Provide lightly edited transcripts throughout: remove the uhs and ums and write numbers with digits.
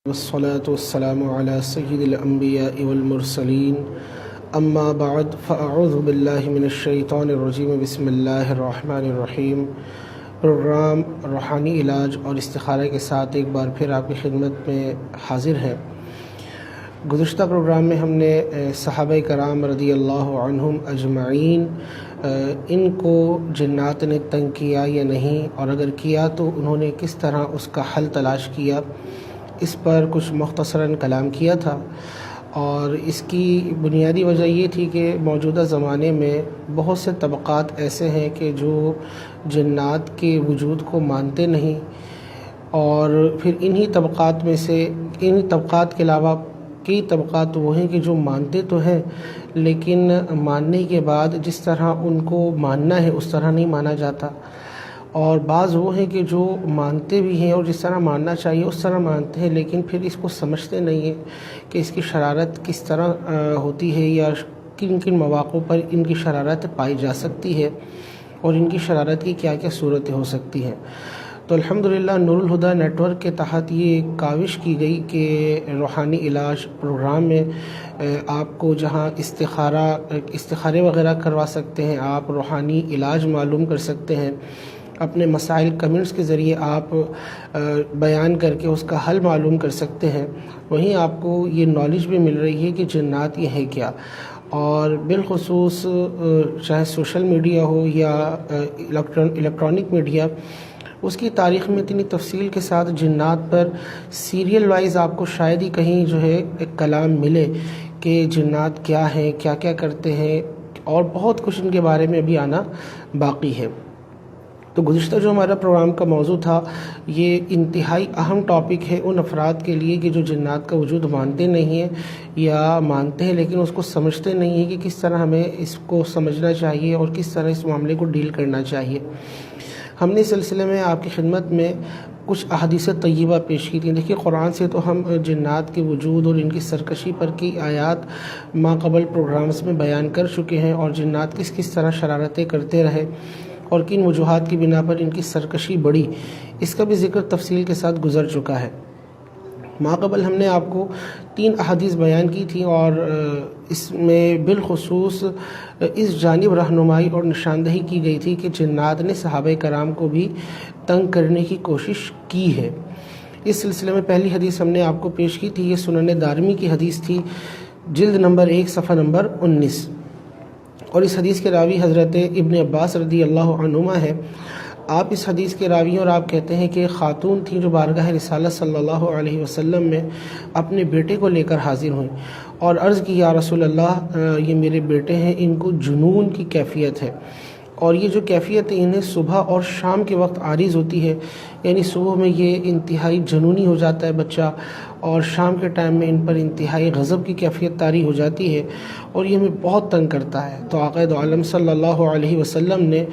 والصلاة والسلام على سيد الأنبياء والمرسلين اما بعد فاعوذ باللہ من الشیطان الرجیم بسم اللہ الرحمن الرحیم۔ پروگرام روحانی علاج اور استخارہ کے ساتھ ایک بار پھر آپ کی خدمت میں حاضر ہے۔ گزشتہ پروگرام میں ہم نے صحابہ کرام رضی اللہ عنہم اجمعین ان کو جنات نے تنگ کیا یا نہیں، اور اگر کیا تو انہوں نے کس طرح اس کا حل تلاش کیا، اس پر کچھ مختصراً کلام کیا تھا۔ اور اس کی بنیادی وجہ یہ تھی کہ موجودہ زمانے میں بہت سے طبقات ایسے ہیں کہ جو جنات کے وجود کو مانتے نہیں، اور پھر انہی طبقات کے علاوہ کئی طبقات وہ ہیں کہ جو مانتے تو ہیں لیکن ماننے کے بعد جس طرح ان کو ماننا ہے اس طرح نہیں مانا جاتا، اور بعض وہ ہیں کہ جو مانتے بھی ہیں اور جس طرح ماننا چاہیے اس طرح مانتے ہیں، لیکن پھر اس کو سمجھتے نہیں ہیں کہ اس کی شرارت کس طرح ہوتی ہے یا کن کن مواقع پر ان کی شرارت پائی جا سکتی ہے اور ان کی شرارت کی کیا کیا صورتیں ہو سکتی ہیں۔ تو الحمدللہ نور الہدیٰ نیٹ ورک کے تحت یہ کاوش کی گئی کہ روحانی علاج پروگرام میں آپ کو جہاں استخارے وغیرہ کروا سکتے ہیں، آپ روحانی علاج معلوم کر سکتے ہیں، اپنے مسائل کمنٹس کے ذریعے آپ بیان کر کے اس کا حل معلوم کر سکتے ہیں، وہیں آپ کو یہ نالج بھی مل رہی ہے کہ جنات یہ ہے کیا۔ اور بالخصوص چاہے سوشل میڈیا ہو یا الیکٹرانک میڈیا، اس کی تاریخ میں اتنی تفصیل کے ساتھ جنات پر سیریل وائز آپ کو شاید ہی کہیں جو ہے ایک کلام ملے کہ جنات کیا ہیں، کیا کیا کرتے ہیں، اور بہت کچھ ان کے بارے میں ابھی آنا باقی ہے۔ تو گزشتہ جو ہمارا پروگرام کا موضوع تھا، یہ انتہائی اہم ٹاپک ہے ان افراد کے لیے کہ جو جنات کا وجود مانتے نہیں ہیں یا مانتے ہیں لیکن اس کو سمجھتے نہیں ہیں کہ کس طرح ہمیں اس کو سمجھنا چاہیے اور کس طرح اس معاملے کو ڈیل کرنا چاہیے۔ ہم نے اس سلسلے میں آپ کی خدمت میں کچھ احادیث طیبہ پیش کی تھیں۔ دیکھیے، قرآن سے تو ہم جنات کے وجود اور ان کی سرکشی پر کی آیات ماقبل پروگرامز میں بیان کر چکے ہیں، اور جنات کس طرح شرارتیں کرتے رہے اور کن وجوہات کی بنا پر ان کی سرکشی بڑھی، اس کا بھی ذکر تفصیل کے ساتھ گزر چکا ہے۔ ماقبل ہم نے آپ کو 3 احادیث بیان کی تھی، اور اس میں بالخصوص اس جانب رہنمائی اور نشاندہی کی گئی تھی کہ جنات نے صحابہ کرام کو بھی تنگ کرنے کی کوشش کی ہے۔ اس سلسلے میں پہلی حدیث ہم نے آپ کو پیش کی تھی، یہ سنن دارمی کی حدیث تھی، جلد نمبر 1 صفحہ نمبر 19، اور اس حدیث کے راوی حضرت ابن عباس رضی اللہ عنہما ہے۔ آپ اس حدیث کے راوی ہیں، اور آپ کہتے ہیں کہ ایک خاتون تھیں جو بارگاہ رسالت صلی اللہ علیہ وسلم میں اپنے بیٹے کو لے کر حاضر ہوئیں اور عرض کی، یا رسول اللہ، یہ میرے بیٹے ہیں، ان کو جنون کی کیفیت ہے، اور یہ جو کیفیت ہے انہیں صبح اور شام کے وقت عارض ہوتی ہے، یعنی صبح میں یہ انتہائی جنونی ہو جاتا ہے بچہ، اور شام کے ٹائم میں ان پر انتہائی غضب کی کیفیت طاری ہو جاتی ہے، اور یہ ہمیں بہت تنگ کرتا ہے۔ تو آقا دو عالم صلی اللہ علیہ وسلم نے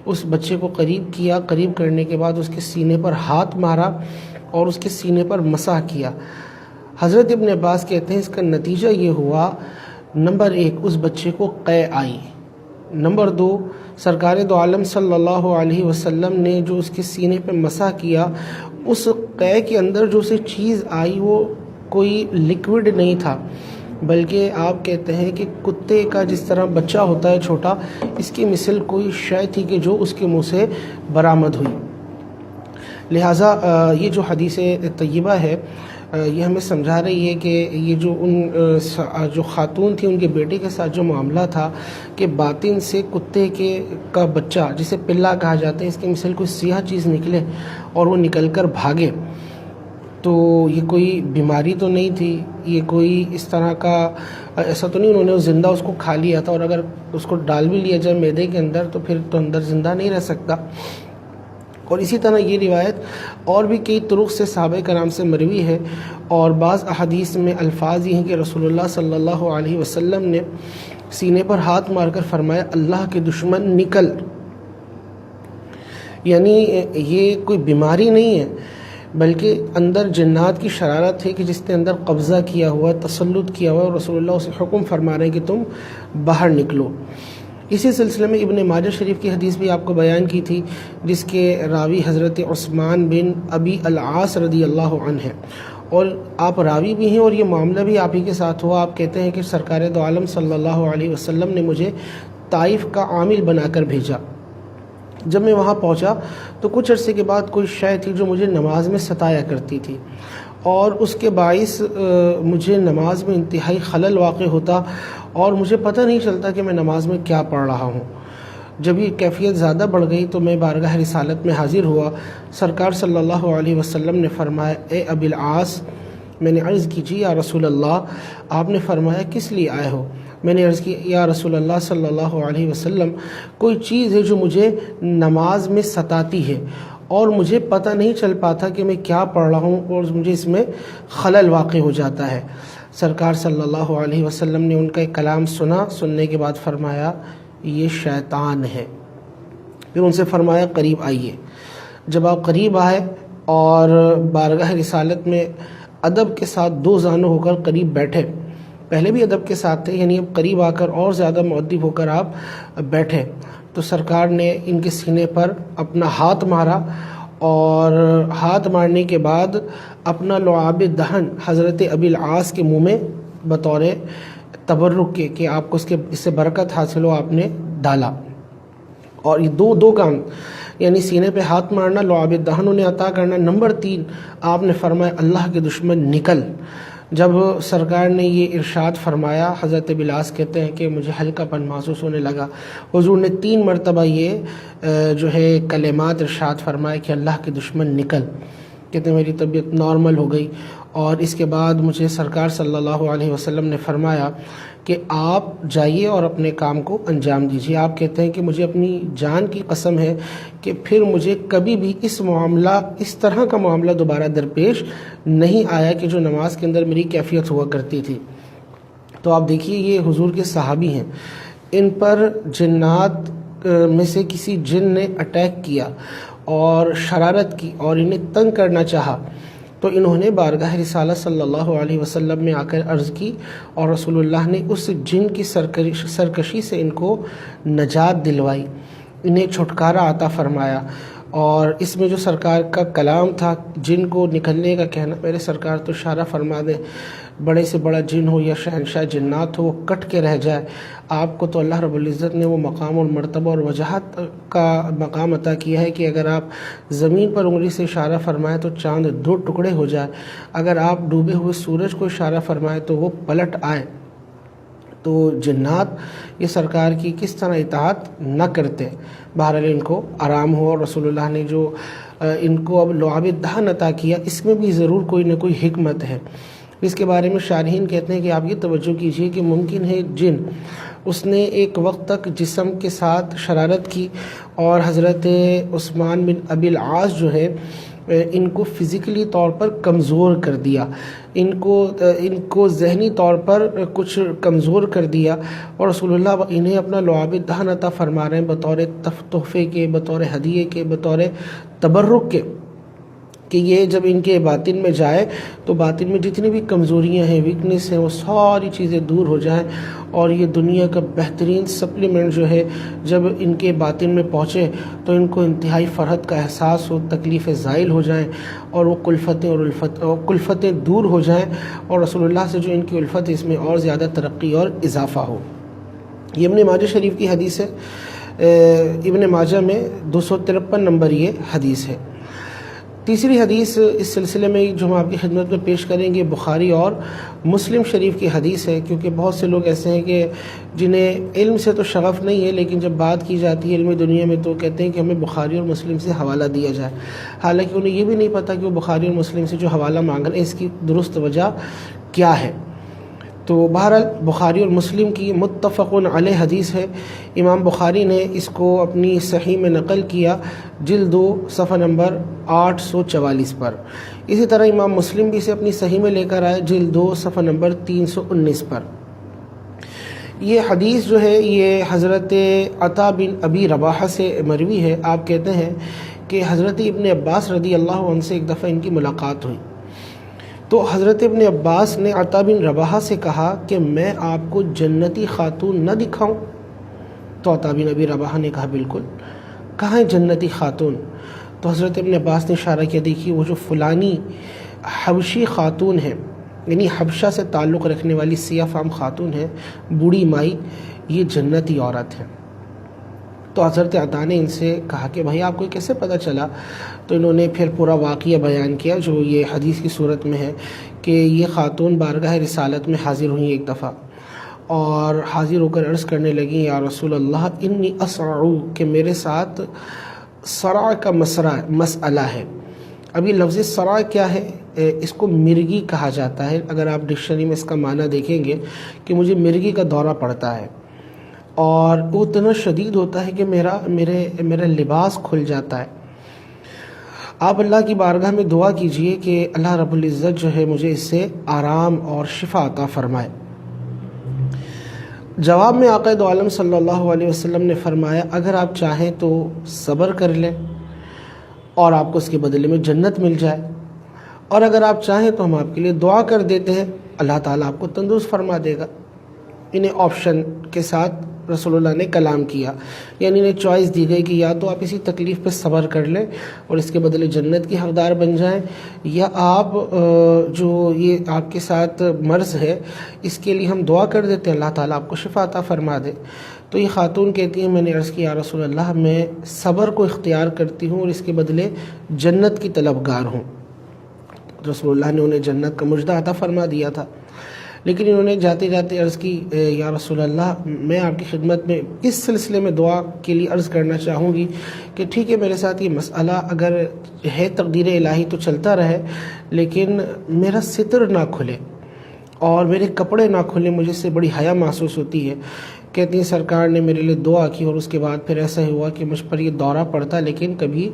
اس بچے کو قریب کیا، قریب کرنے کے بعد اس کے سینے پر ہاتھ مارا اور اس کے سینے پر مسح کیا۔ حضرت ابن عباس کہتے ہیں اس کا نتیجہ یہ ہوا، نمبر 1 اس بچے کو قے آئی، نمبر 2 سرکار دو عالم صلی اللہ علیہ وسلم نے جو اس کے سینے پہ مسح کیا، اس قے کے اندر جو اسے چیز آئی وہ کوئی لیکوڈ نہیں تھا، بلکہ آپ کہتے ہیں کہ کتے کا جس طرح بچہ ہوتا ہے چھوٹا، اس کی مثل کوئی شے تھی کہ جو اس کے منہ سے برآمد ہوئی۔ لہٰذا یہ جو حدیث طیبہ ہے یہ ہمیں سمجھا رہی ہے کہ یہ جو خاتون تھی ان کے بیٹے کے ساتھ جو معاملہ تھا کہ باطن سے کتے کا بچہ جسے پلا کہا جاتا ہے، اس کے مثل کوئی سیاہ چیز نکلے اور وہ نکل کر بھاگے، تو یہ کوئی بیماری تو نہیں تھی، یہ کوئی اس طرح کا ایسا تو نہیں انہوں نے زندہ اس کو کھا لیا تھا، اور اگر اس کو ڈال بھی لیا جائے معدے کے اندر تو پھر تو اندر زندہ نہیں رہ سکتا۔ اور اسی طرح یہ روایت اور بھی کئی طرق سے صحابہ کرام سے مروی ہے، اور بعض احادیث میں الفاظ یہ ہیں کہ رسول اللہ صلی اللہ علیہ وسلم نے سینے پر ہاتھ مار کر فرمایا، اللہ کے دشمن نکل، یعنی یہ کوئی بیماری نہیں ہے بلکہ اندر جنات کی شرارت ہے کہ جس نے اندر قبضہ کیا ہوا ہے، تسلط کیا ہوا ہے، اور رسول اللہ اسے حکم فرما رہے ہیں کہ تم باہر نکلو۔ اسی سلسلے میں ابن ماجہ شریف کی حدیث بھی آپ کو بیان کی تھی، جس کے راوی حضرت عثمان بن ابی العاص رضی اللہ عنہ ہیں، اور آپ راوی بھی ہیں اور یہ معاملہ بھی آپ ہی کے ساتھ ہوا. آپ کہتے ہیں کہ سرکار دو عالم صلی اللہ علیہ وسلم نے مجھے طائف کا عامل بنا کر بھیجا. جب میں وہاں پہنچا تو کچھ عرصے کے بعد کوئی شے تھی جو مجھے نماز میں ستایا کرتی تھی اور اس کے باعث مجھے نماز میں انتہائی خلل واقع ہوتا اور مجھے پتہ نہیں چلتا کہ میں نماز میں کیا پڑھ رہا ہوں. جب یہ کیفیت زیادہ بڑھ گئی تو میں بارگاہ رسالت میں حاضر ہوا. سرکار صلی اللہ علیہ وسلم نے فرمایا اے ابی العاص. میں نے عرض کی جی یا رسول اللہ. آپ نے فرمایا کس لیے آئے ہو؟ میں نے عرض کی یا رسول اللہ صلی اللہ علیہ وسلم کوئی چیز ہے جو مجھے نماز میں ستاتی ہے اور مجھے پتہ نہیں چل پاتا کہ میں کیا پڑھ رہا ہوں اور مجھے اس میں خلل واقع ہو جاتا ہے. سرکار صلی اللہ علیہ وسلم نے ان کا ایک کلام سنا. سننے کے بعد فرمایا یہ شیطان ہے. پھر ان سے فرمایا قریب آئیے. جب آپ قریب آئے اور بارگاہ رسالت میں ادب کے ساتھ دو زانو ہو کر قریب بیٹھے، پہلے بھی ادب کے ساتھ تھے، یعنی اب قریب آ کر اور زیادہ مؤدب ہو کر آپ بیٹھے، تو سرکار نے ان کے سینے پر اپنا ہاتھ مارا اور ہاتھ مارنے کے بعد اپنا لعاب دہن حضرت ابی العاص کے منہ میں بطور تبرک کے کہ آپ کو اس سے برکت حاصل ہو آپ نے ڈالا. اور یہ دو کام، یعنی سینے پہ ہاتھ مارنا، لعاب دہن انہیں عطا کرنا. نمبر 3 آپ نے فرمایا اللہ کے دشمن نکل. جب سرکار نے یہ ارشاد فرمایا، حضرت بلاس کہتے ہیں کہ مجھے ہلکا پن محسوس ہونے لگا. حضور نے 3 مرتبہ یہ جو ہے کلمات ارشاد فرمایا کہ اللہ کے دشمن نکل. کہتے ہیں میری طبیعت نارمل ہو گئی اور اس کے بعد مجھے سرکار صلی اللہ علیہ وسلم نے فرمایا کہ آپ جائیے اور اپنے کام کو انجام دیجیے. آپ کہتے ہیں کہ مجھے اپنی جان کی قسم ہے کہ پھر مجھے کبھی بھی اس طرح کا معاملہ دوبارہ درپیش نہیں آیا کہ جو نماز کے اندر میری کیفیت ہوا کرتی تھی. تو آپ دیکھیے یہ حضور کے صحابی ہیں، ان پر جنات میں سے کسی جن نے اٹیک کیا اور شرارت کی اور انہیں تنگ کرنا چاہا تو انہوں نے بارگاہ رسالت صلی اللہ علیہ وسلم میں آ کر عرض کی اور رسول اللہ نے اس جن کی سرکشی سے ان کو نجات دلوائی، انہیں چھٹکارا عطا فرمایا. اور اس میں جو سرکار کا کلام تھا جن کو نکلنے کا کہنا، میرے سرکار تو اشارہ فرما دیں بڑے سے بڑا جن ہو یا شہنشاہ جنات ہو وہ کٹ کے رہ جائے. آپ کو تو اللہ رب العزت نے وہ مقام اور مرتبہ اور وجاہت کا مقام عطا کیا ہے کہ اگر آپ زمین پر انگلی سے اشارہ فرمائیں تو چاند 2 ٹکڑے ہو جائے، اگر آپ ڈوبے ہوئے سورج کو اشارہ فرمائیں تو وہ پلٹ آئے. تو جنات یہ سرکار کی کس طرح اطاعت نہ کرتے. بہرحال ان کو آرام ہو اور رسول اللہ نے جو ان کو اب لعاب دہن عطا کیا اس میں بھی ضرور کوئی نہ کوئی حکمت ہے. اس کے بارے میں شارحین کہتے ہیں کہ آپ یہ توجہ کیجئے کہ ممکن ہے جن اس نے ایک وقت تک جسم کے ساتھ شرارت کی اور حضرت عثمان بن ابی العاص جو ہے ان کو فزیکلی طور پر کمزور کر دیا، ان کو ذہنی طور پر کچھ کمزور کر دیا اور رسول اللہ انہیں اپنا لعاب دہن عطا فرما رہے ہیں بطور تحفے کے، بطور ہدیے کے، بطور تبرک کے، کہ یہ جب ان کے باطن میں جائے تو باطن میں جتنی بھی کمزوریاں ہیں، ویکنس ہیں، وہ ساری چیزیں دور ہو جائیں اور یہ دنیا کا بہترین سپلیمنٹ جو ہے جب ان کے باطن میں پہنچے تو ان کو انتہائی فرحت کا احساس ہو، تکلیفیں زائل ہو جائیں اور وہ کلفتیں دور ہو جائیں اور رسول اللہ سے جو ان کی الفت ہے اس میں اور زیادہ ترقی اور اضافہ ہو. یہ ابن ماجہ شریف کی حدیث ہے. ابن ماجہ میں 253 نمبر یہ حدیث ہے. تیسری حدیث اس سلسلے میں جو ہم آپ کی خدمت میں پیش کریں گے بخاری اور مسلم شریف کی حدیث ہے، کیونکہ بہت سے لوگ ایسے ہیں کہ جنہیں علم سے تو شغف نہیں ہے لیکن جب بات کی جاتی ہے علم دنیا میں تو کہتے ہیں کہ ہمیں بخاری اور مسلم سے حوالہ دیا جائے، حالانکہ انہیں یہ بھی نہیں پتہ کہ وہ بخاری اور مسلم سے جو حوالہ مانگ رہے ہیں اس کی درست وجہ کیا ہے. تو بہرحال بخاری اور مسلم کی متفق علیہ حدیث ہے. امام بخاری نے اس کو اپنی صحیح میں نقل کیا جلد 2 صفحہ نمبر 844 پر. اسی طرح امام مسلم بھی اسے اپنی صحیح میں لے کر آئے جلد 2 صفحہ نمبر 319 پر. یہ حدیث جو ہے یہ حضرت عطا بن ابی رباحہ سے مروی ہے. آپ کہتے ہیں کہ حضرت ابن عباس رضی اللہ عنہ سے ایک دفعہ ان کی ملاقات ہوئی تو حضرت ابن عباس نے عطا بن رباحہ سے کہا کہ میں آپ کو جنتی خاتون نہ دکھاؤں؟ تو عطا بن ابی رباحہ نے کہا بالکل. کہاں ہے جنتی خاتون؟ تو حضرت ابن عباس نے اشارہ کیا دیکھیے وہ جو فلانی حبشی خاتون ہیں، یعنی حبشہ سے تعلق رکھنے والی سیاہ فام خاتون ہے، بوڑھی مائی، یہ جنتی عورت ہے۔ تو حضرت عطا نے ان سے کہا کہ بھائی آپ کو کیسے پتہ چلا؟ تو انہوں نے پھر پورا واقعہ بیان کیا جو یہ حدیث کی صورت میں ہے کہ یہ خاتون بارگاہ رسالت میں حاضر ہوئیں ایک دفعہ، اور حاضر ہو کر عرض کرنے لگیں یا رسول اللہ انی اسرع، کہ میرے ساتھ صرع کا مسئلہ ہے۔ اب یہ لفظ صرع کیا ہے؟ اس کو مرگی کہا جاتا ہے۔ اگر آپ ڈکشنری میں اس کا معنی دیکھیں گے کہ مجھے مرگی کا دورہ پڑتا ہے، اور وہ اتنا شدید ہوتا ہے کہ میرا لباس کھل جاتا ہے۔ آپ اللہ کی بارگاہ میں دعا کیجئے کہ اللہ رب العزت جو ہے مجھے اس سے آرام اور شفا عطا فرمائے۔ جواب میں آقا دو عالم صلی اللہ علیہ وسلم نے فرمایا اگر آپ چاہیں تو صبر کر لیں اور آپ کو اس کے بدلے میں جنت مل جائے، اور اگر آپ چاہیں تو ہم آپ کے لیے دعا کر دیتے ہیں، اللہ تعالیٰ آپ کو تندرست فرما دے گا۔ انہیں آپشن کے ساتھ رسول اللہ نے کلام کیا، یعنی انہیں چوائس دی گئی کہ یا تو آپ اسی تکلیف پہ صبر کر لیں اور اس کے بدلے جنت کی حقدار بن جائیں، یا آپ جو یہ آپ کے ساتھ مرض ہے اس کے لیے ہم دعا کر دیتے ہیں، اللہ تعالیٰ آپ کو شفا عطا فرما دے۔ تو یہ خاتون کہتی ہیں میں نے عرض کیا یا رسول اللہ میں صبر کو اختیار کرتی ہوں اور اس کے بدلے جنت کی طلبگار ہوں۔ رسول اللہ نے انہیں جنت کا مژدہ عطا فرما دیا تھا، لیکن انہوں نے جاتے جاتے عرض کی یا رسول اللہ میں آپ کی خدمت میں اس سلسلے میں دعا کے لیے عرض کرنا چاہوں گی کہ ٹھیک ہے میرے ساتھ یہ مسئلہ اگر ہے تقدیر الہی تو چلتا رہے، لیکن میرا ستر نہ کھلے اور میرے کپڑے نہ کھلے، مجھے اس سے بڑی حیا محسوس ہوتی ہے۔ کہتی ہیں سرکار نے میرے لیے دعا کی اور اس کے بعد پھر ایسا ہی ہوا کہ مجھ پر یہ دورہ پڑتا، لیکن کبھی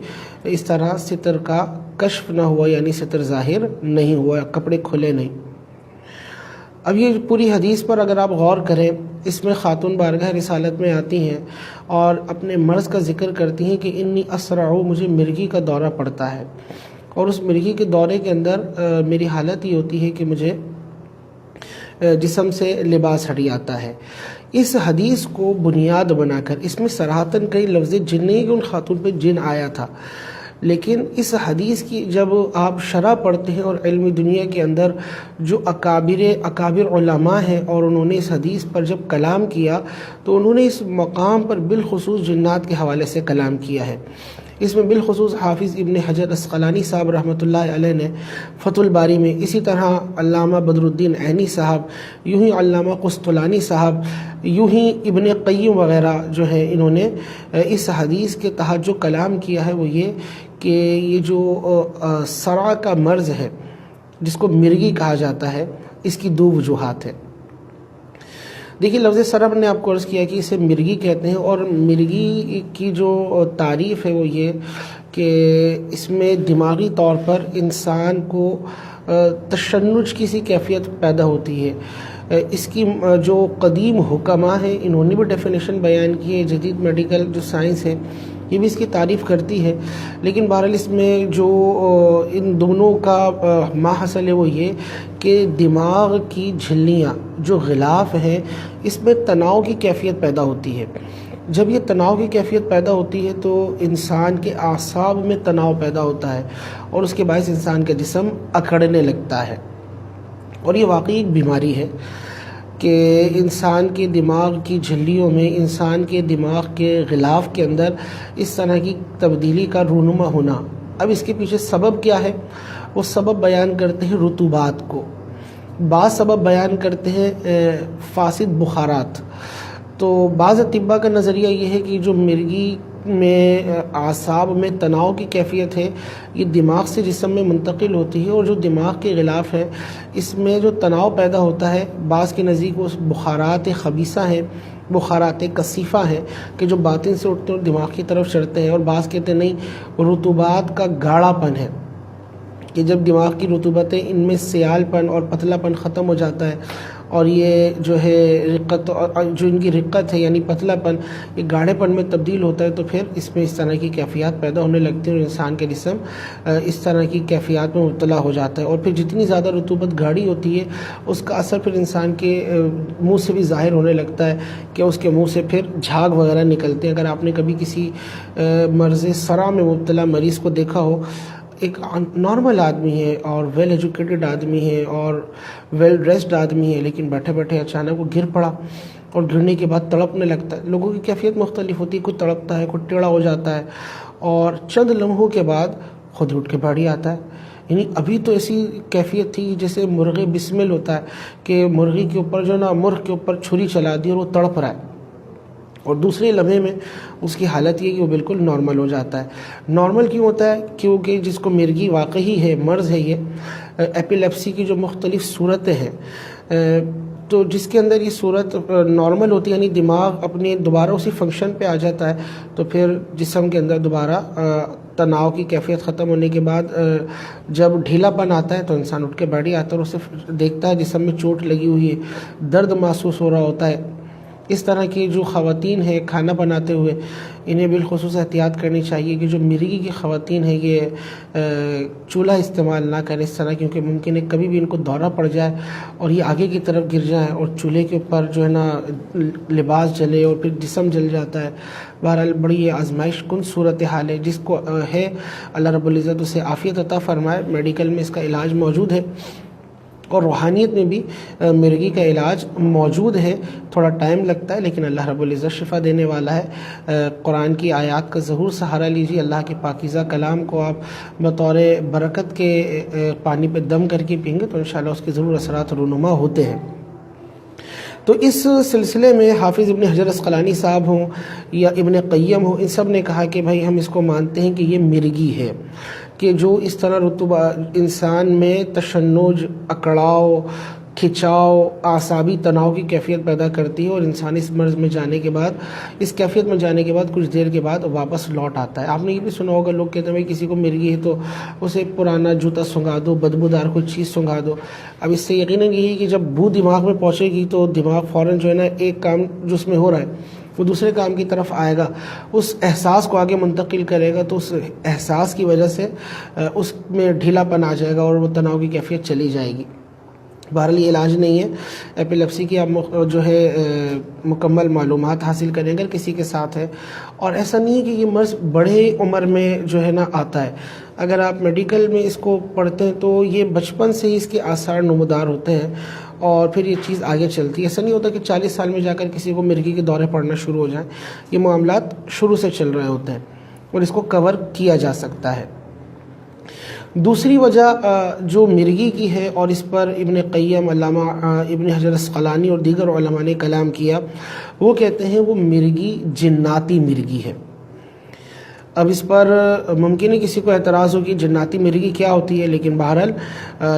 اس طرح ستر کا کشف نہ ہوا، یعنی ستر ظاہر نہیں ہوا، کپڑے کھلے نہیں۔ اب یہ پوری حدیث پر اگر آپ غور کریں، اس میں خاتون بارگاہ رسالت میں آتی ہیں اور اپنے مرض کا ذکر کرتی ہیں کہ انی اسرع، مجھے مرگی کا دورہ پڑتا ہے، اور اس مرگی کے دورے کے اندر میری حالت یہ ہوتی ہے کہ مجھے جسم سے لباس ہٹ جاتا ہے۔ اس حدیث کو بنیاد بنا کر اس میں صراحتاً کئی لفظ جن نہیں کہ ان خاتون پہ جن آیا تھا، لیکن اس حدیث کی جب آپ شرح پڑھتے ہیں اور علمی دنیا کے اندر جو اکابر علماء ہیں اور انہوں نے اس حدیث پر جب کلام کیا تو انہوں نے اس مقام پر بالخصوص جنات کے حوالے سے کلام کیا ہے۔ اس میں بالخصوص حافظ ابن حجر اسقلانی صاحب رحمۃ اللہ علیہ نے فتح الباری میں، اسی طرح علامہ بدر الدین عینی صاحب، یوں ہی علامہ قسطلانی صاحب، یوں ہی ابن قیم وغیرہ جو ہیں انہوں نے اس حدیث کے تحت جو کلام کیا ہے وہ یہ کہ یہ جو صرع کا مرض ہے جس کو مرگی کہا جاتا ہے، اس کی دو وجوہات ہیں۔ دیکھیے لفظ صرع نے آپ کو عرض کیا کہ اسے مرگی کہتے ہیں، اور مرگی کی جو تعریف ہے وہ یہ کہ اس میں دماغی طور پر انسان کو تشنج کی سی کیفیت پیدا ہوتی ہے۔ اس کی جو قدیم حکماء ہیں انہوں نے بھی ڈیفینیشن بیان کی ہے، جدید میڈیکل جو سائنس ہے یہ بھی اس کی تعریف کرتی ہے، لیکن بہرحال اس میں جو ان دونوں کا ماحصل ہے وہ یہ کہ دماغ کی جھلیاں جو غلاف ہیں اس میں تناؤ کی کیفیت پیدا ہوتی ہے۔ جب یہ تناؤ کی کیفیت پیدا ہوتی ہے تو انسان کے اعصاب میں تناؤ پیدا ہوتا ہے اور اس کے باعث انسان کا جسم اکڑنے لگتا ہے، اور یہ واقعی ایک بیماری ہے کہ انسان کے دماغ کی جھلیوں میں، انسان کے دماغ کے غلاف کے اندر اس طرح کی تبدیلی کا رونما ہونا۔ اب اس کے پیچھے سبب کیا ہے؟ وہ سبب بیان کرتے ہیں رطوبات کو، بعض سبب بیان کرتے ہیں فاسد بخارات۔ تو بعض اطباء کا نظریہ یہ ہے کہ جو مرگی میں اعصاب میں تناؤ کی کیفیت ہے یہ دماغ سے جسم میں منتقل ہوتی ہے، اور جو دماغ کے غلاف ہے اس میں جو تناؤ پیدا ہوتا ہے بعض کے نزدیک وہ بخارات خبیثہ ہیں، بخارات کثیفہ ہیں کہ جو باطن سے اٹھتے ہیں اور دماغ کی طرف چڑھتے ہیں، اور بعض کہتے ہیں نہیں رطوبات کا گاڑھا پن ہے کہ جب دماغ کی رطوبتیں ان میں سیال پن اور پتلا پن ختم ہو جاتا ہے اور یہ جو ہے رقت، جو ان کی رقت ہے یعنی پتلا پن یہ گاڑھے پن میں تبدیل ہوتا ہے، تو پھر اس میں اس طرح کی کیفیات پیدا ہونے لگتی ہیں اور انسان کے جسم اس طرح کی کیفیات میں مبتلا ہو جاتا ہے۔ اور پھر جتنی زیادہ رطوبت گاڑھی ہوتی ہے اس کا اثر پھر انسان کے منہ سے بھی ظاہر ہونے لگتا ہے کہ اس کے منہ سے پھر جھاگ وغیرہ نکلتے ہیں۔ اگر آپ نے کبھی کسی مرض صرع میں مبتلا مریض کو دیکھا ہو، ایک نارمل آدمی ہے اور ویل ایجوکیٹڈ آدمی ہے اور ویل ڈریسڈ آدمی ہے، لیکن بیٹھے بیٹھے اچانک وہ گر پڑا اور گرنے کے بعد تڑپنے لگتا ہے۔ لوگوں کی کیفیت مختلف ہوتی ہے، کوئی تڑپتا ہے، کوئی ٹیڑھا ہو جاتا ہے اور چند لمحوں کے بعد خود اٹھ کے بیٹھ جاتا ہے۔ یعنی ابھی تو ایسی کیفیت تھی جیسے مرغ بسمل ہوتا ہے کہ مرغی کے اوپر جو نا مرغ کے اوپر چھری چلا دی اور وہ تڑپ رہا ہے، اور دوسرے لمحے میں اس کی حالت یہ کہ وہ بالکل نارمل ہو جاتا ہے۔ نارمل کیوں ہوتا ہے؟ کیونکہ جس کو مرگی واقعی ہے، مرض ہے یہ ایپیلیپسی کی جو مختلف صورتیں ہیں، تو جس کے اندر یہ صورت نارمل ہوتی ہے، یعنی دماغ اپنے دوبارہ اسی فنکشن پہ آ جاتا ہے، تو پھر جسم کے اندر دوبارہ تناؤ کی کیفیت ختم ہونے کے بعد جب ڈھیلا پن آتا ہے تو انسان اٹھ کے بیٹھ جاتا ہے اور اسے دیکھتا ہے جسم میں چوٹ لگی ہوئی ہے، درد محسوس ہو رہا ہوتا ہے۔ اس طرح کی جو خواتین ہیں کھانا بناتے ہوئے، انہیں بالخصوص احتیاط کرنی چاہیے کہ جو مرغی کی خواتین ہیں یہ چولہا استعمال نہ کریں اس طرح، کیونکہ ممکن ہے کبھی بھی ان کو دورہ پڑ جائے اور یہ آگے کی طرف گر جائیں اور چولہے کے اوپر جو ہے نا لباس جلے اور پھر جسم جل جاتا ہے۔ بہرحال بڑی یہ آزمائش کن صورتحال ہے، جس کو ہے اللہ رب العزت اسے عافیت عطا فرمائے۔ میڈیکل میں اس کا علاج موجود ہے اور روحانیت میں بھی مرغی کا علاج موجود ہے، تھوڑا ٹائم لگتا ہے لیکن اللہ رب العزت شفا دینے والا ہے۔ قرآن کی آیات کا ضرور سہارا لیجیے، اللہ کے پاکیزہ کلام کو آپ بطور برکت کے پانی پہ دم کر کے پئیں گے تو انشاءاللہ اس کے ضرور اثرات رونما ہوتے ہیں۔ تو اس سلسلے میں حافظ ابن حجر عسقلانی صاحب ہوں یا ابن قیم ہوں، ان سب نے کہا کہ بھائی ہم اس کو مانتے ہیں کہ یہ مرغی ہے، کہ جو اس طرح رتبہ انسان میں تشنج، اکڑاؤ، کھچاؤ، اعصابی تناؤ کی کیفیت پیدا کرتی ہے اور انسان اس مرض میں جانے کے بعد، اس کیفیت میں جانے کے بعد کچھ دیر کے بعد واپس لوٹ آتا ہے۔ آپ نے یہ بھی سنا ہوگا، لوگ کہتے ہیں بھائی کسی کو مرغی ہے تو اسے پرانا جوتا سنگھا دو، بدبودار کوئی چیز سنگھا دو۔ اب اس سے یقیناً یہی کہ جب بو دماغ میں پہنچے گی تو دماغ فوراً جو ہے نا ایک کام جو اس میں ہو رہا ہے وہ دوسرے کام کی طرف آئے گا، اس احساس کو آگے منتقل کرے گا، تو اس احساس کی وجہ سے اس میں ڈھیلا پن آ جائے گا اور وہ تناؤ کی کیفیت چلی جائے گی۔ بہرحال یہ علاج نہیں ہے ایپیلیپسی کی، آپ جو ہے مکمل معلومات حاصل کریں اگر کسی کے ساتھ ہے، اور ایسا نہیں ہے کہ یہ مرض بڑے عمر میں جو ہے نا آتا ہے۔ اگر آپ میڈیکل میں اس کو پڑھتے ہیں تو یہ بچپن سے ہی اس کے آثار نمودار ہوتے ہیں اور پھر یہ چیز آگے چلتی ہے۔ ایسا نہیں ہوتا کہ 40 سال میں جا کر کسی کو مرغی کے دورے پڑنا شروع ہو جائیں، یہ معاملات شروع سے چل رہے ہوتے ہیں اور اس کو کور کیا جا سکتا ہے۔ دوسری وجہ جو مرغی کی ہے اور اس پر ابن قیم، علامہ ابن حجر عسقلانی اور دیگر علماء نے کلام کیا، وہ کہتے ہیں وہ مرغی جناتی مرغی ہے۔ اب اس پر ممکن ہے کسی کو اعتراض ہو کہ جناتی مرغی کیا ہوتی ہے، لیکن بہرحال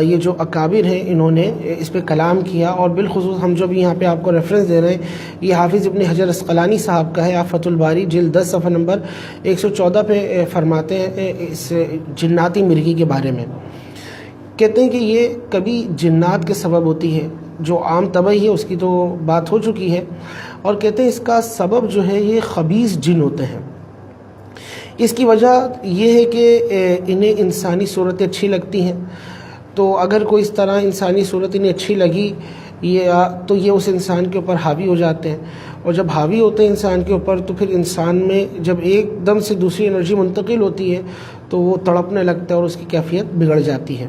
یہ جو اکابر ہیں انہوں نے اس پہ کلام کیا، اور بالخصوص ہم جو بھی یہاں پہ آپ کو ریفرنس دے رہے ہیں یہ حافظ ابن حجر عسقلانی صاحب کا ہے۔ آپ فتح الباری جلد 10 صفحہ نمبر 114 پہ فرماتے ہیں اس جناتی مرغی کے بارے میں، کہتے ہیں کہ یہ کبھی جنات کے سبب ہوتی ہے، جو عام طبعی ہے اس کی تو بات ہو چکی ہے، اور کہتے ہیں اس کا سبب جو ہے یہ خبیث جن ہوتے ہیں۔ اس کی وجہ یہ ہے کہ انہیں انسانی صورتیں اچھی لگتی ہیں، تو اگر کوئی اس طرح انسانی صورت انہیں اچھی لگی تو یہ اس انسان کے اوپر حاوی ہو جاتے ہیں، اور جب حاوی ہوتے ہیں انسان کے اوپر تو پھر انسان میں جب ایک دم سے دوسری انرجی منتقل ہوتی ہے تو وہ تڑپنے لگتا ہے اور اس کی کیفیت بگڑ جاتی ہے۔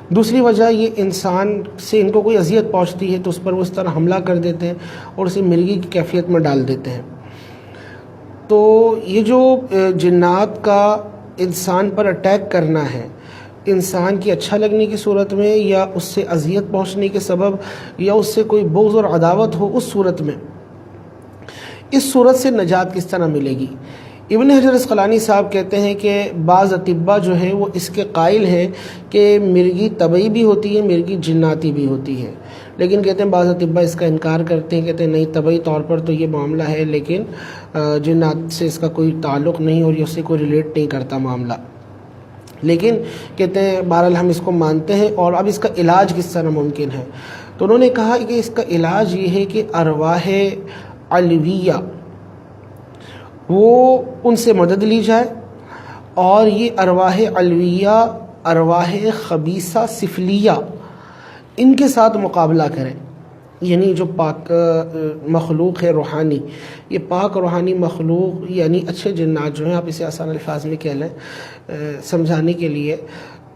دوسری وجہ یہ انسان سے ان کو کوئی اذیت پہنچتی ہے تو اس پر وہ اس طرح حملہ کر دیتے ہیں اور اسے مرغی کی کیفیت میں ڈال دیتے ہیں۔ تو یہ جو جنات کا انسان پر اٹیک کرنا ہے، انسان کی اچھا لگنے کی صورت میں یا اس سے اذیت پہنچنے کے سبب یا اس سے کوئی بغض اور عداوت ہو، اس صورت میں اس صورت سے نجات کس طرح ملے گی؟ ابن حجر عسقلانی صاحب کہتے ہیں کہ بعض اطباء جو ہیں وہ اس کے قائل ہیں کہ مرغی طبعی بھی ہوتی ہے، مرغی جناتی بھی ہوتی ہے، لیکن کہتے ہیں بعض اطباء اس کا انکار کرتے ہیں، کہتے ہیں نہیں، طبعی طور پر تو یہ معاملہ ہے لیکن جنات سے اس کا کوئی تعلق نہیں اور یہ اس سے کوئی ریلیٹ نہیں کرتا معاملہ، لیکن کہتے ہیں بہرحال ہم اس کو مانتے ہیں۔ اور اب اس کا علاج کس طرح ممکن ہے؟ تو انہوں نے کہا کہ اس کا علاج یہ ہے کہ ارواح علویہ وہ ان سے مدد لی جائے، اور یہ ارواح علویہ ارواح خبیثہ سفلیہ ان کے ساتھ مقابلہ کریں۔ یعنی جو پاک مخلوق ہے روحانی، یہ پاک روحانی مخلوق یعنی اچھے جنات جو ہیں، آپ اسے آسان الفاظ میں کہہ لیں سمجھانے کے لیے،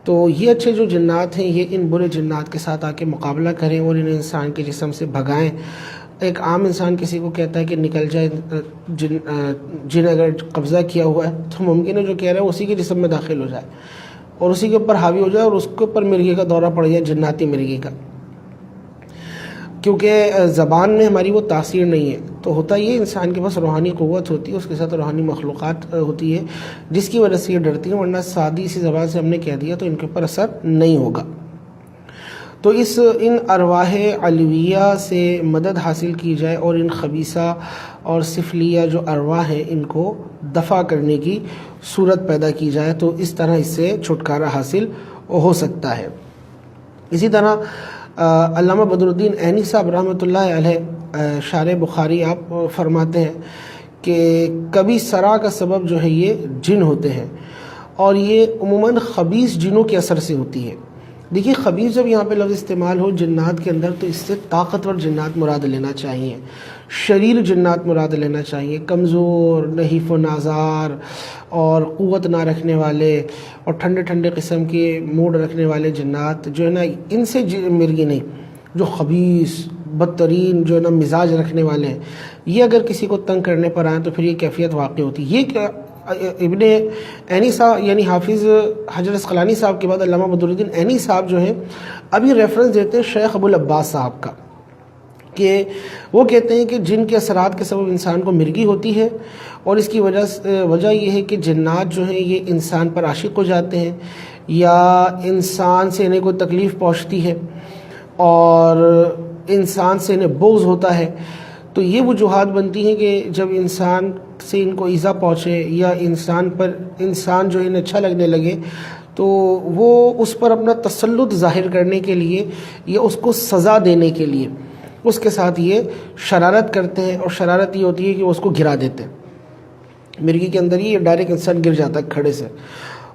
تو یہ اچھے جو جنات ہیں یہ ان برے جنات کے ساتھ آ کے مقابلہ کریں اور انہیں انسان کے جسم سے بھگائیں۔ ایک عام انسان کسی کو کہتا ہے کہ نکل جائے، جن اگر قبضہ کیا ہوا ہے تو ممکن ہے جو کہہ رہا ہے اسی کے جسم میں داخل ہو جائے اور اسی کے اوپر حاوی ہو جائے اور اس کے اوپر مرغی کا دورہ پڑ جائے، جناتی مرغی کا، کیونکہ زبان میں ہماری وہ تاثیر نہیں ہے۔ تو ہوتا یہ انسان کے پاس روحانی قوت ہوتی ہے، اس کے ساتھ روحانی مخلوقات ہوتی ہے جس کی وجہ سے یہ ڈرتی ہیں، ورنہ سادی سی زبان سے ہم نے کہہ دیا تو ان کے اوپر اثر نہیں ہوگا۔ تو ان ارواح علویہ سے مدد حاصل کی جائے اور ان خبیثہ اور سفلیہ جو ارواح ہیں ان کو دفع کرنے کی صورت پیدا کی جائے تو اس طرح اس سے چھٹکارا حاصل ہو سکتا ہے۔ اسی طرح علامہ بدر الدین عینی صاحب رحمۃ اللہ علیہ شارح بخاری آپ فرماتے ہیں کہ کبھی سرا کا سبب جو ہے یہ جن ہوتے ہیں اور یہ عموماً خبیث جنوں کے اثر سے ہوتی ہے۔ دیکھیے خبیث جب یہاں پہ لفظ استعمال ہو جنات کے اندر تو اس سے طاقتور جنات مراد لینا چاہیے، شریر جنات مراد لینا چاہیے، کمزور، نحیف و نازار اور قوت نہ رکھنے والے اور ٹھنڈے ٹھنڈے قسم کے موڈ رکھنے والے جنات جو ہے نا، ان سے مرغی نہیں، جو خبیث بدترین جو ہے نا مزاج رکھنے والے ہیں، یہ اگر کسی کو تنگ کرنے پر آئیں تو پھر یہ کیفیت واقع ہوتی ہے۔ یہ ابن عینی صاحب یعنی حافظ حجر اسقلانی صاحب کے بعد علامہ بدر الدین عینی صاحب جو ہیں ابھی ریفرنس دیتے ہیں شیخ ابو العباس صاحب کا، کہ وہ کہتے ہیں کہ جن کے اثرات کے سبب انسان کو مرگی ہوتی ہے اور اس کی وجہ یہ ہے کہ جنات جو ہیں یہ انسان پر عاشق ہو جاتے ہیں یا انسان سے انہیں کوئی تکلیف پہنچتی ہے اور انسان سے انہیں بغض ہوتا ہے، تو یہ وجوہات بنتی ہیں کہ جب انسان سے ان کو ایذا پہنچے یا انسان جو انہیں اچھا لگنے لگے تو وہ اس پر اپنا تسلط ظاہر کرنے کے لیے یا اس کو سزا دینے کے لیے اس کے ساتھ یہ شرارت کرتے ہیں، اور شرارت یہ ہوتی ہے کہ وہ اس کو گرا دیتے ہیں۔ مرغی کے اندر یہ ڈائریکٹ انسان گر جاتا ہے کھڑے سے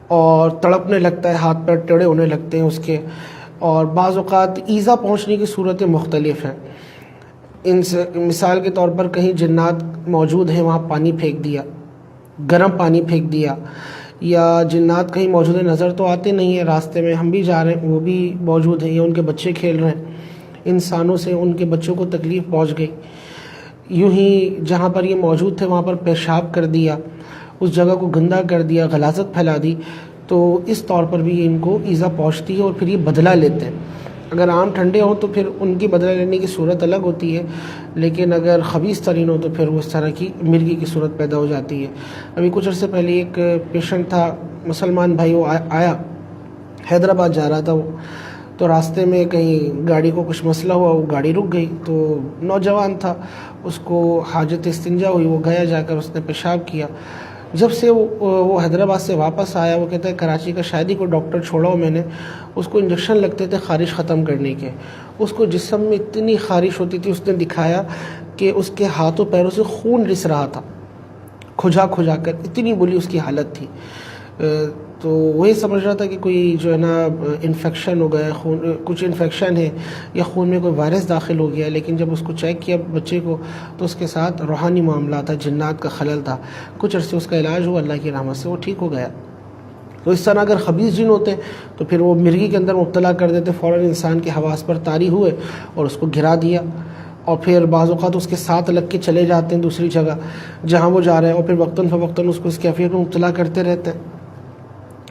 اور تڑپنے لگتا ہے، ہاتھ پیر ٹیڑھے ہونے لگتے ہیں اس کے، اور بعض اوقات ایذا پہنچنے کی صورتیں مختلف ہیں۔ ان سے مثال کے طور پر کہیں جنات موجود ہیں، وہاں پانی پھینک دیا، گرم پانی پھینک دیا، یا جنات کہیں موجود ہیں، نظر تو آتے نہیں ہیں، راستے میں ہم بھی جا رہے ہیں وہ بھی موجود ہیں، یا ان کے بچے کھیل رہے ہیں، انسانوں سے ان کے بچوں کو تکلیف پہنچ گئی، یوں ہی جہاں پر یہ موجود تھے وہاں پر پیشاب کر دیا، اس جگہ کو گندا کر دیا، غلاظت پھیلا دی، تو اس طور پر بھی ان کو ایذا پہنچتی ہے اور پھر یہ بدلہ لیتے ہیں۔ اگر عام ٹھنڈے ہوں تو پھر ان کی بدلہ لینے کی صورت الگ ہوتی ہے، لیکن اگر خبیث ترین ہو تو پھر وہ اس طرح کی مرگی کی صورت پیدا ہو جاتی ہے۔ ابھی کچھ عرصے پہلے ایک پیشنٹ تھا مسلمان بھائی، وہ آیا حیدرآباد جا رہا تھا وہ، تو راستے میں کہیں گاڑی کو کچھ مسئلہ ہوا، وہ گاڑی رک گئی، تو نوجوان تھا، اس کو حاجت استنجا ہوئی، وہ گیا، جا کر اس نے پیشاب کیا۔ جب سے وہ حیدرآباد سے واپس آیا، وہ کہتا ہے کراچی کا شاید ہی کوئی ڈاکٹر چھوڑا ہو میں نے، اس کو انجیکشن لگتے تھے خارش ختم کرنے کے، اس کو جسم میں اتنی خارش ہوتی تھی، اس نے دکھایا کہ اس کے ہاتھوں پیروں سے خون رس رہا تھا کھجا کھجا کر، اتنی بری اس کی حالت تھی۔ تو وہی سمجھ رہا تھا کہ کوئی جو ہے نا انفیکشن ہو گیا، خون کچھ انفیکشن ہے یا خون میں کوئی وائرس داخل ہو گیا، لیکن جب اس کو چیک کیا بچے کو تو اس کے ساتھ روحانی معاملہ تھا، جنات کا خلل تھا۔ کچھ عرصے اس کا علاج ہوا، اللہ کی رحمت سے وہ ٹھیک ہو گیا۔ تو اس طرح اگر خبیث جن ہوتے ہیں تو پھر وہ مرغی کے اندر مبتلا کر دیتے، فوراً انسان کے حواس پر طاری ہوئے اور اس کو گرا دیا، اور پھر بعض اوقات اس کے ساتھ لگ کے چلے جاتے ہیں دوسری جگہ جہاں وہ جا رہے ہیں، اور پھر وقتاً فوقتاً اس کو اس کیفیت میں مبتلا کرتے رہتے ہیں،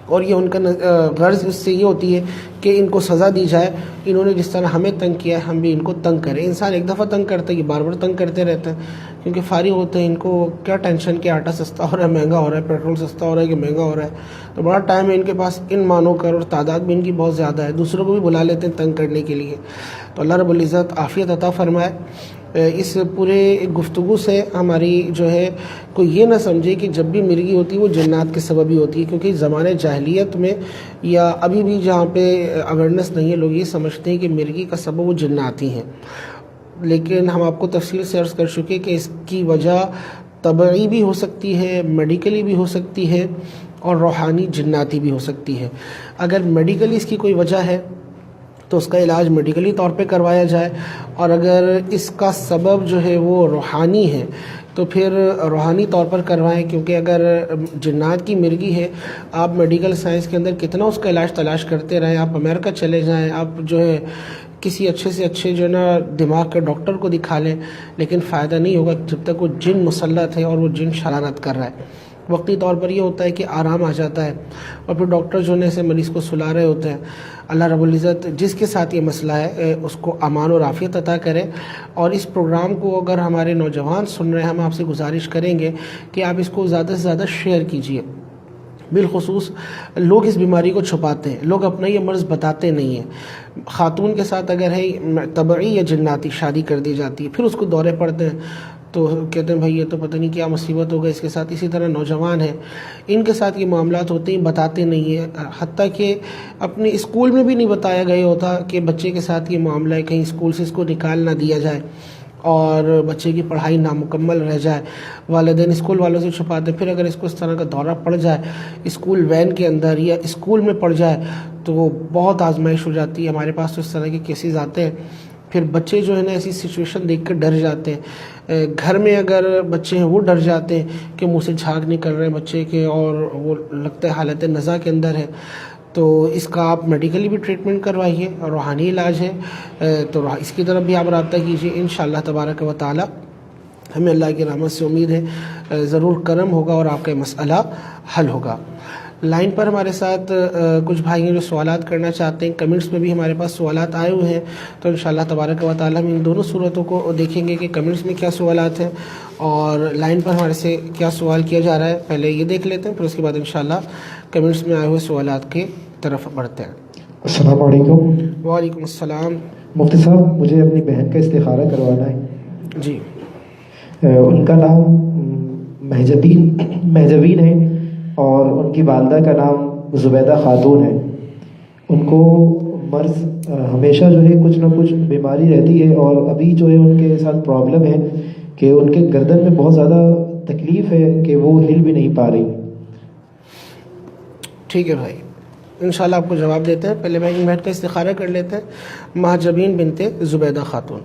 اور یہ ان کا غرض اس سے یہ ہوتی ہے کہ ان کو سزا دی جائے، انہوں نے جس طرح ہمیں تنگ کیا ہے ہم بھی ان کو تنگ کریں۔ انسان ایک دفعہ تنگ کرتا ہے، یہ بار بار تنگ کرتے رہتے ہیں، کیونکہ فارغ ہوتے ہیں، ان کو کیا ٹینشن کہ آٹا سستا ہو رہا ہے مہنگا ہو رہا ہے، پیٹرول سستا ہو رہا ہے کہ مہنگا ہو رہا ہے، تو بڑا ٹائم ہے ان کے پاس ان مانو کر، اور تعداد بھی ان کی بہت زیادہ ہے، دوسروں کو بھی بلا لیتے ہیں تنگ کرنے کے لیے۔ تو اللہ رب العزت عافیت عطا فرمائے۔ اس پورے گفتگو سے ہماری جو ہے کوئی یہ نہ سمجھے کہ جب بھی مرگی ہوتی ہے وہ جنات کے سبب ہی ہوتی ہے، کیونکہ زمانے جاہلیت میں یا ابھی بھی جہاں پہ اویئرنیس نہیں ہے، لوگ یہ سمجھتے ہیں کہ مرگی کا سبب وہ جنات ہی ہیں، لیکن ہم آپ کو تفصیل سے عرض کر چکے کہ اس کی وجہ طبعی بھی ہو سکتی ہے، میڈیکلی بھی ہو سکتی ہے، اور روحانی جناتی بھی ہو سکتی ہے۔ اگر میڈیکلی اس کی کوئی وجہ ہے تو اس کا علاج میڈیکلی طور پہ کروایا جائے، اور اگر اس کا سبب جو ہے وہ روحانی ہے تو پھر روحانی طور پر کروائیں، کیونکہ اگر جنات کی مرگی ہے، آپ میڈیکل سائنس کے اندر کتنا اس کا علاج تلاش کرتے رہیں، آپ امریکہ چلے جائیں، آپ جو ہے کسی اچھے سے اچھے جو ہے نا دماغ کے ڈاکٹر کو دکھا لیں، لیکن فائدہ نہیں ہوگا جب تک وہ جن مسلط ہے اور وہ جن شرارت کر رہا ہے۔ وقتی طور پر یہ ہوتا ہے کہ آرام آ جاتا ہے، اور پھر ڈاکٹر جو ہے مریض کو سلا رہے ہوتے ہیں۔ اللہ رب العزت جس کے ساتھ یہ مسئلہ ہے اس کو امان اور عافیت عطا کرے۔ اور اس پروگرام کو اگر ہمارے نوجوان سن رہے ہیں، ہم آپ سے گزارش کریں گے کہ آپ اس کو زیادہ سے زیادہ شیئر کیجئے۔ بالخصوص لوگ اس بیماری کو چھپاتے ہیں، لوگ اپنا یہ مرض بتاتے نہیں ہیں۔ خاتون کے ساتھ اگر ہے طبعی یا جناتی شادی کر دی جاتی ہے، پھر اس کو دورے پڑتے ہیں تو کہتے ہیں بھائی یہ تو پتہ نہیں کیا مصیبت ہو گئی اس کے ساتھ۔ اسی طرح نوجوان ہیں، ان کے ساتھ یہ معاملات ہوتے ہیں، بتاتے نہیں ہیں، حتیٰ کہ اپنے اسکول میں بھی نہیں بتایا گیا ہوتا کہ بچے کے ساتھ یہ معاملہ ہے، کہیں اسکول سے اس کو نکال نہ دیا جائے اور بچے کی پڑھائی نامکمل رہ جائے۔ والدین اسکول والوں سے چھپاتے، پھر اگر اس کو اس طرح کا دورہ پڑ جائے اسکول وین کے اندر یا اسکول میں پڑ جائے تو وہ بہت آزمائش ہو جاتی ہے۔ ہمارے پاس تو اس طرح کے کیسز آتے ہیں، پھر بچے جو ہے نا ایسی سچویشن دیکھ کر ڈر جاتے ہیں۔ گھر میں اگر بچے ہیں وہ ڈر جاتے ہیں کہ منہ سے جھاگ نہیں کر رہے بچے کے، اور وہ لگتا ہے حالت نزا کے اندر ہے۔ تو اس کا آپ میڈیکلی بھی ٹریٹمنٹ کروائیے، اور روحانی علاج ہے تو اس کی طرف بھی آپ رابطہ کیجیے۔ انشاءاللہ تبارک و تعالی ہمیں اللہ کی رحمت سے امید ہے ضرور کرم ہوگا اور آپ کا یہ مسئلہ حل ہوگا۔ لائن پر ہمارے ساتھ کچھ بھائی ہیں جو سوالات کرنا چاہتے ہیں، کمنٹس میں بھی ہمارے پاس سوالات آئے ہوئے ہیں، تو انشاءاللہ تبارک و تعالی ہم ان دونوں صورتوں کو دیکھیں گے کہ کمنٹس میں کیا سوالات ہیں اور لائن پر ہمارے سے کیا سوال کیا جا رہا ہے۔ پہلے یہ دیکھ لیتے ہیں، پھر اس کے بعد انشاءاللہ کمنٹس میں آئے ہوئے سوالات کے طرف بڑھتے ہیں۔ السلام علیکم۔ وعلیکم السلام۔ مفتی صاحب مجھے اپنی بہن کا استخارہ کروانا ہے۔ جی۔ ان کا نام مہجبین ہے اور ان کی والدہ کا نام زبیدہ خاتون ہے۔ ان کو مرض ہمیشہ جو ہے کچھ نہ کچھ بیماری رہتی ہے، اور ابھی جو ہے ان کے ساتھ پرابلم ہے کہ ان کے گردن میں بہت زیادہ تکلیف ہے کہ وہ ہل بھی نہیں پا رہی۔ ٹھیک ہے بھائی، انشاءاللہ آپ کو جواب دیتے ہیں۔ پہلے میں بیٹھ کا استخارہ کر لیتے ہیں۔ مہجبین بنت زبیدہ خاتون۔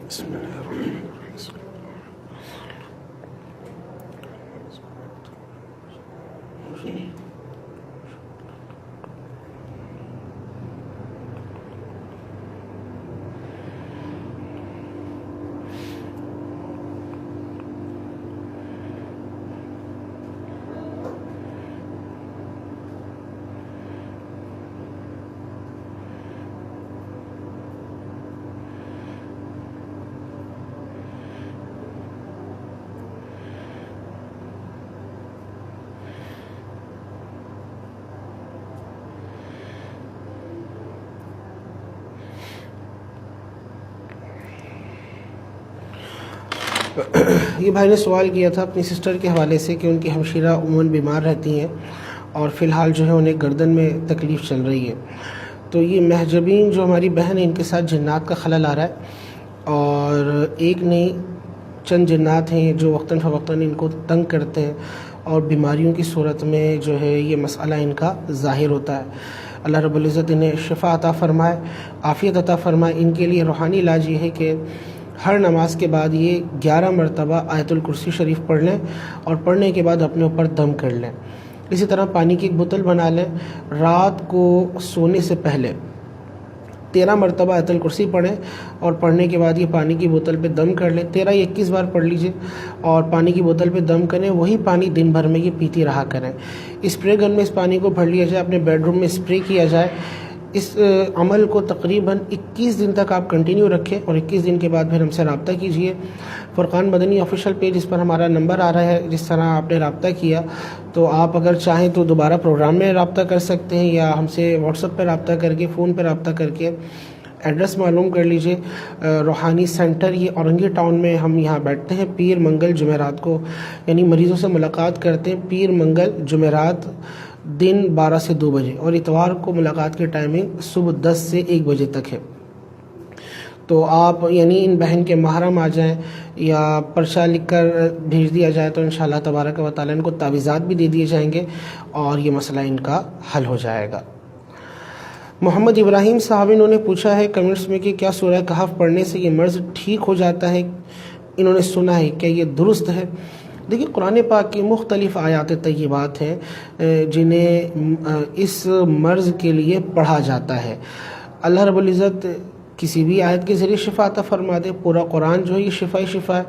بسم اللہ۔ یہ بھائی نے سوال کیا تھا اپنی سسٹر کے حوالے سے کہ ان کی ہمشیرہ عموماً بیمار رہتی ہیں اور فی الحال جو ہے انہیں گردن میں تکلیف چل رہی ہے۔ تو یہ مہجبین جو ہماری بہن ہے ان کے ساتھ جنات کا خلل آ رہا ہے، اور ایک نہیں چند جنات ہیں جو وقتاً فوقتاً ان کو تنگ کرتے ہیں، اور بیماریوں کی صورت میں جو ہے یہ مسئلہ ان کا ظاہر ہوتا ہے۔ اللہ رب العزت انہیں شفا عطا فرمائے، عافیت عطا فرمائے۔ ان کے لیے روحانی علاج یہ ہے کہ ہر نماز کے بعد یہ 11 مرتبہ آیت الکرسی شریف پڑھ لیں، اور پڑھنے کے بعد اپنے اوپر دم کر لیں۔ اسی طرح پانی کی ایک بوتل بنا لیں، رات کو سونے سے پہلے 13 مرتبہ آیت الکرسی پڑھیں، اور پڑھنے کے بعد یہ پانی کی بوتل پہ دم کر لیں۔ 13 یا 21 بار پڑھ لیجئے اور پانی کی بوتل پہ دم کریں، وہی پانی دن بھر میں یہ پیتی رہا کریں۔ اسپرے گن میں اس پانی کو بھر لیا جائے، اپنے بیڈ روم میں اسپرے کیا جائے۔ اس عمل کو تقریباً 21 دن تک آپ کنٹینیو رکھیں، اور 21 دن کے بعد پھر ہم سے رابطہ کیجئے۔ فرقان مدنی آفیشیل پیج، اس پر ہمارا نمبر آ رہا ہے، جس طرح آپ نے رابطہ کیا تو آپ اگر چاہیں تو دوبارہ پروگرام میں رابطہ کر سکتے ہیں، یا ہم سے واٹس ایپ پہ رابطہ کر کے، فون پہ رابطہ کر کے ایڈریس معلوم کر لیجئے۔ روحانی سینٹر یہ اورنگی ٹاؤن میں ہم یہاں بیٹھتے ہیں پیر منگل جمعرات کو، یعنی مریضوں سے ملاقات کرتے ہیں پیر منگل جمعرات دن 12 سے 2 بجے، اور اتوار کو ملاقات کی ٹائمنگ صبح 10 سے 1 بجے تک ہے۔ تو آپ یعنی ان بہن کے محرم آ جائیں یا پرچہ لکھ کر بھیج دیا جائے تو انشاءاللہ تبارک و تعالیٰ ان کو تعویذات بھی دے دیے جائیں گے، اور یہ مسئلہ ان کا حل ہو جائے گا۔ محمد ابراہیم صاحب انہوں نے پوچھا ہے کمنٹس میں کہ کیا سورہ کہف پڑھنے سے یہ مرض ٹھیک ہو جاتا ہے؟ انہوں نے سنا ہے، کیا یہ درست ہے؟ دیکھیے قرآن پاک کی مختلف آیات طیبات ہیں جنہیں اس مرض کے لیے پڑھا جاتا ہے۔ اللہ رب العزت کسی بھی آیت کے ذریعے شفا عطا فرما دے، پورا قرآن جو ہے یہ شفا ہے۔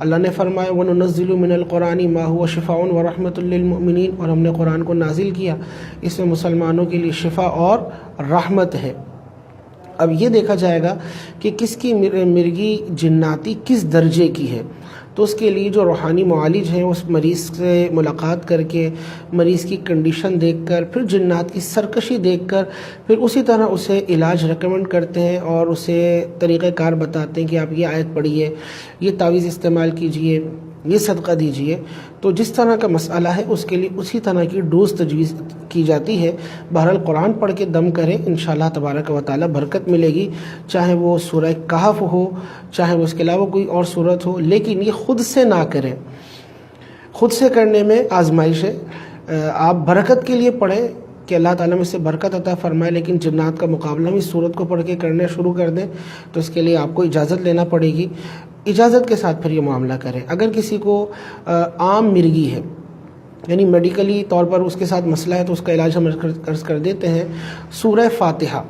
اللہ نے فرمایا وَنُنَزِّلُ مِنَ الْقُرْآنِ مَا هُوَ شِفَاءٌ وَرَحْمَةٌ لِّلْمُؤْمِنِينَ، اور ہم نے قرآن کو نازل کیا، اس میں مسلمانوں کے لیے شفا اور رحمت ہے۔ اب یہ دیکھا جائے گا کہ کس کی مرگی جناتی کس درجے کی ہے، تو اس کے لیے جو روحانی معالج ہیں اس مریض سے ملاقات کر کے، مریض کی کنڈیشن دیکھ کر، پھر جنات کی سرکشی دیکھ کر، پھر اسی طرح اسے علاج ریکمنڈ کرتے ہیں اور اسے طریقہ کار بتاتے ہیں کہ آپ یہ آیت پڑھیے، یہ تعویذ استعمال کیجئے، یہ صدقہ دیجئے۔ تو جس طرح کا مسئلہ ہے اس کے لیے اسی طرح کی ڈوز تجویز کی جاتی ہے۔ بہرحال قرآن پڑھ کے دم کریں، انشاءاللہ تبارک و تعالی برکت ملے گی، چاہے وہ سورہ کہف ہو، چاہے وہ اس کے علاوہ کوئی اور صورت ہو، لیکن یہ خود سے نہ کریں۔ خود سے کرنے میں آزمائش ہے، آپ برکت کے لیے پڑھیں کہ اللہ تعالیٰ میں سے برکت عطا فرمائے، لیکن جنات کا مقابلہ بھی صورت کو پڑھ کے کرنا شروع کر دیں تو اس کے لیے آپ کو اجازت لینا پڑے گی، اجازت کے ساتھ پھر یہ معاملہ کریں۔ اگر کسی کو عام مرگی ہے، یعنی میڈیکلی طور پر اس کے ساتھ مسئلہ ہے، تو اس کا علاج ہم عرض کر دیتے ہیں۔ سورہ فاتحہ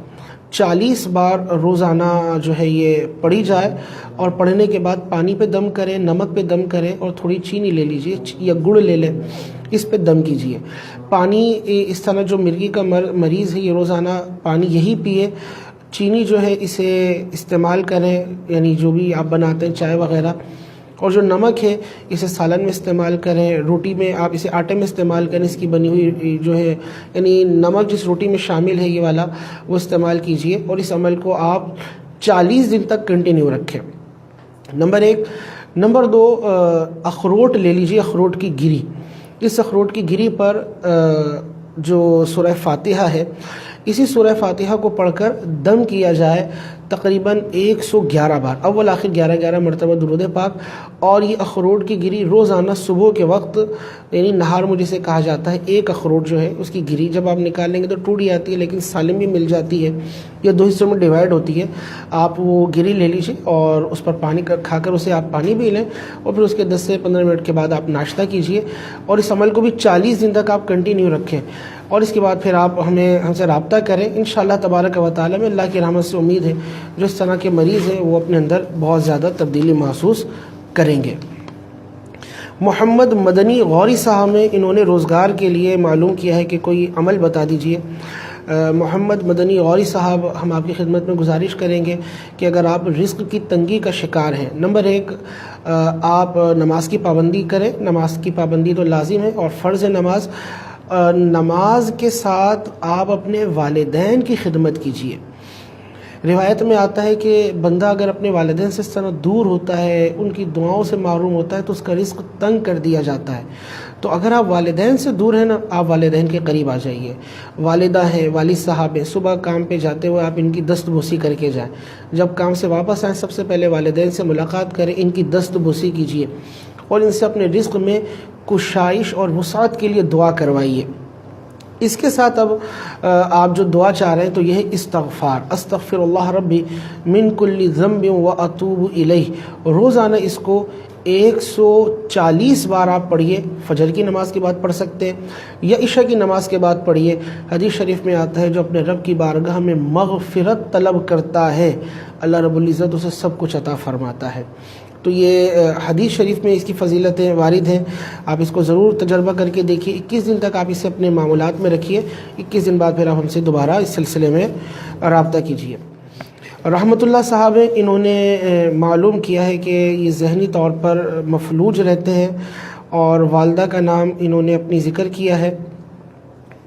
40 بار روزانہ جو ہے یہ پڑھی جائے، اور پڑھنے کے بعد پانی پہ دم کریں، نمک پہ دم کریں، اور تھوڑی چینی لے لیجئے یا گڑ لے لیں، اس پہ دم کیجئے۔ پانی اس طرح جو مرگی کا مریض ہے یہ روزانہ پانی یہی پیے، چینی جو ہے اسے استعمال کریں، یعنی جو بھی آپ بناتے ہیں چائے وغیرہ، اور جو نمک ہے اسے سالن میں استعمال کریں، روٹی میں آپ اسے آٹے میں استعمال کریں، اس کی بنی ہوئی جو ہے یعنی نمک جس روٹی میں شامل ہے یہ والا وہ استعمال کیجئے، اور اس عمل کو آپ 40 دن تک کنٹینیو رکھیں۔ نمبر 1۔ نمبر 2، اخروٹ لے لیجئے، اخروٹ کی گری، اس اخروٹ کی گری پر جو سورہ فاتحہ ہے، اسی سورہ فاتحہ کو پڑھ کر دم کیا جائے تقریباً 111 بار، اول آخر 11 مرتبہ درود پاک۔ اور یہ اخروٹ کی گری روزانہ صبح کے وقت، یعنی نہار میں جسے کہا جاتا ہے، ایک اخروٹ جو ہے اس کی گری جب آپ نکال لیں گے تو ٹوٹ جاتی ہے، لیکن سالم بھی مل جاتی ہے، یہ 2 حصوں میں ڈیوائیڈ ہوتی ہے۔ آپ وہ گری لے لیجیے اور اس پر پانی کھا کر اسے آپ پانی پی لیں، اور پھر اس کے 10 سے 15 منٹ کے بعد آپ ناشتہ کیجیے، اور اس عمل کو بھی 40 دن تک آپ کنٹینیو رکھیں، اور اس کے بعد پھر آپ ہم سے رابطہ کریں۔ انشاءاللہ تبارک و تعالی میں اللہ کی رحمت سے امید ہے جو اس طرح کے مریض ہیں وہ اپنے اندر بہت زیادہ تبدیلی محسوس کریں گے۔ محمد مدنی غوری صاحب نے انہوں نے روزگار کے لیے معلوم کیا ہے کہ کوئی عمل بتا دیجئے۔ محمد مدنی غوری صاحب، ہم آپ کی خدمت میں گزارش کریں گے کہ اگر آپ رزق کی تنگی کا شکار ہیں، نمبر 1، آپ نماز کی پابندی کریں۔ نماز کی پابندی تو لازم ہے اور فرض ہے نماز۔ نماز کے ساتھ آپ اپنے والدین کی خدمت کیجیے۔ روایت میں آتا ہے کہ بندہ اگر اپنے والدین سے اس طرح دور ہوتا ہے، ان کی دعاؤں سے محروم ہوتا ہے، تو اس کا رزق تنگ کر دیا جاتا ہے۔ تو اگر آپ والدین سے دور ہیں نا، آپ والدین کے قریب آ جائیے۔ والدہ ہیں، والد صاحب ہیں، صبح کام پہ جاتے ہوئے آپ ان کی دست بوسی کر کے جائیں، جب کام سے واپس آئیں سب سے پہلے والدین سے ملاقات کریں، ان کی دست بوسی کیجیے، اور ان سے اپنے رزق میں کشائش اور وسعت کے لیے دعا کروائیے۔ اس کے ساتھ اب آپ جو دعا چاہ رہے ہیں تو یہ ہے استغفار، استغفر اللہ ربی من کل ذنب واتوب الیہ۔ روزانہ اس کو 140 بار آپ پڑھیے، فجر کی نماز کے بعد پڑھ سکتے ہیں یا عشاء کی نماز کے بعد پڑھیے۔ حدیث شریف میں آتا ہے جو اپنے رب کی بارگاہ میں مغفرت طلب کرتا ہے، اللہ رب العزت اسے سب کچھ عطا فرماتا ہے۔ تو یہ حدیث شریف میں اس کی فضیلتیں وارد ہیں، آپ اس کو ضرور تجربہ کر کے دیکھیے۔ 21 دن تک آپ اسے اپنے معمولات میں رکھیے، 21 دن بعد پھر آپ ہم سے دوبارہ اس سلسلے میں رابطہ کیجیے۔ رحمت اللہ صاحب انہوں نے معلوم کیا ہے کہ یہ ذہنی طور پر مفلوج رہتے ہیں، اور والدہ کا نام انہوں نے اپنی ذکر کیا ہے،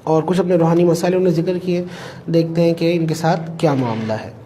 اور کچھ اپنے روحانی مسائل انہوں نے ذکر کیے، دیکھتے ہیں کہ ان کے ساتھ کیا معاملہ ہے۔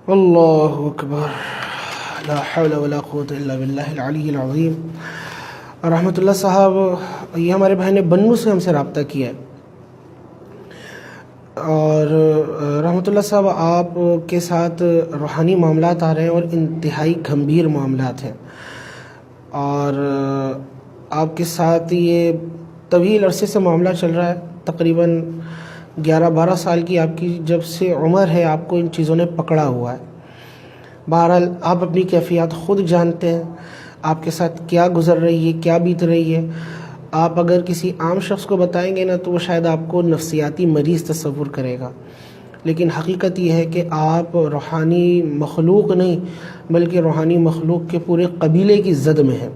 اللہ اکبر، لا حول ولا قوت الا باللہ العلی العظیم۔ رحمۃ اللہ صاحب، یہ ہمارے بھائی نے بنو سے ہم سے رابطہ کیا ہے، اور رحمۃ اللہ صاحب آپ کے ساتھ روحانی معاملات آ رہے ہیں اور انتہائی گھمبیر معاملات ہیں، اور آپ کے ساتھ یہ طویل عرصے سے معاملہ چل رہا ہے، تقریباً 11-12 سال کی آپ کی جب سے عمر ہے، آپ کو ان چیزوں نے پکڑا ہوا ہے۔ بہرحال آپ اپنی کیفیات خود جانتے ہیں، آپ کے ساتھ کیا گزر رہی ہے، کیا بیت رہی ہے۔ آپ اگر کسی عام شخص کو بتائیں گے نا تو وہ شاید آپ کو نفسیاتی مریض تصور کرے گا، لیکن حقیقت یہ ہے کہ آپ روحانی مخلوق نہیں بلکہ روحانی مخلوق کے پورے قبیلے کی زد میں ہیں۔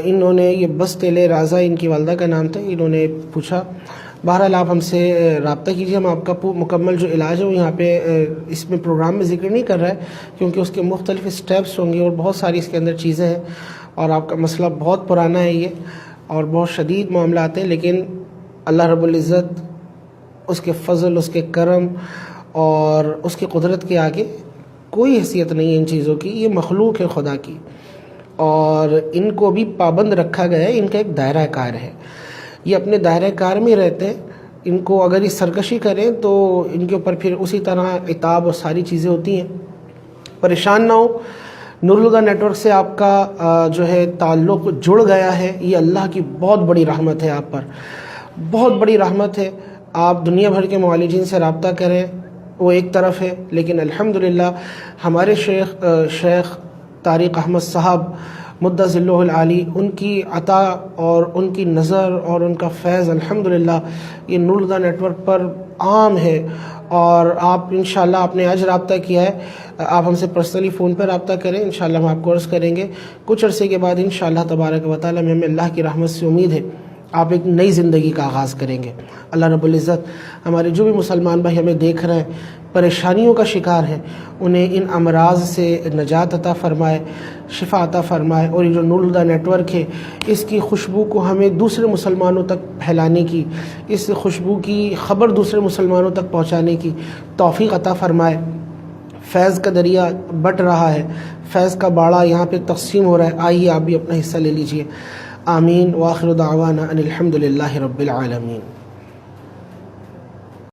انہوں نے یہ بستِ رازہ، ان کی والدہ کا نام تھا، انہوں نے پوچھا۔ بہرحال آپ ہم سے رابطہ کیجیے، ہم آپ کا مکمل جو علاج ہے وہ یہاں پہ اس میں پروگرام میں ذکر نہیں کر رہا ہے، کیونکہ اس کے مختلف اسٹیپس ہوں گے اور بہت ساری اس کے اندر چیزیں ہیں، اور آپ کا مسئلہ بہت پرانا ہے یہ، اور بہت شدید معاملات ہیں، لیکن اللہ رب العزت اس کے فضل، اس کے کرم اور اس کی قدرت کے آگے کوئی حیثیت نہیں ہے ان چیزوں کی۔ یہ مخلوق ہے خدا کی، اور ان کو بھی پابند رکھا گیا ہے، ان کا ایک دائرہ کار ہے، یہ اپنے دائرہ کار میں رہتے ہیں۔ ان کو اگر یہ سرکشی کریں تو ان کے اوپر پھر اسی طرح عتاب اور ساری چیزیں ہوتی ہیں۔ پریشان نہ ہو، نور الہدیٰ نیٹ ورک سے آپ کا جو ہے تعلق جڑ گیا ہے، یہ اللہ کی بہت بڑی رحمت ہے، آپ پر بہت بڑی رحمت ہے۔ آپ دنیا بھر کے معالجین سے رابطہ کریں، وہ ایک طرف ہے، لیکن الحمدللہ ہمارے شیخ طارق احمد صاحب مدّ ظلہ العالی، ان کی عطا اور ان کی نظر اور ان کا فیض الحمدللہ یہ نور الہدیٰ نیٹ ورک پر عام ہے۔ اور آپ انشاءاللہ آپ نے آج رابطہ کیا ہے، آپ ہم سے پرسنلی فون پر رابطہ کریں، انشاءاللہ ہم آپ کو عرض کریں گے۔ کچھ عرصے کے بعد انشاءاللہ تبارک و تعالی میں ہمیں اللہ کی رحمت سے امید ہے آپ ایک نئی زندگی کا آغاز کریں گے۔ اللہ رب العزت ہمارے جو بھی مسلمان بھائی ہمیں دیکھ رہے ہیں، پریشانیوں کا شکار ہیں، انہیں ان امراض سے نجات عطا فرمائے، شفا عطا فرمائے، اور یہ جو نور الہدیٰ نیٹ ورک ہے اس کی خوشبو کو ہمیں دوسرے مسلمانوں تک پھیلانے کی، اس خوشبو کی خبر دوسرے مسلمانوں تک پہنچانے کی توفیق عطا فرمائے۔ فیض کا دریا بٹ رہا ہے، فیض کا باڑا یہاں پہ تقسیم ہو رہا ہے، آئیے آپ بھی اپنا حصہ لے لیجئے۔ آمین، وآخر دعوانا ان الحمد للہ رب العالمین۔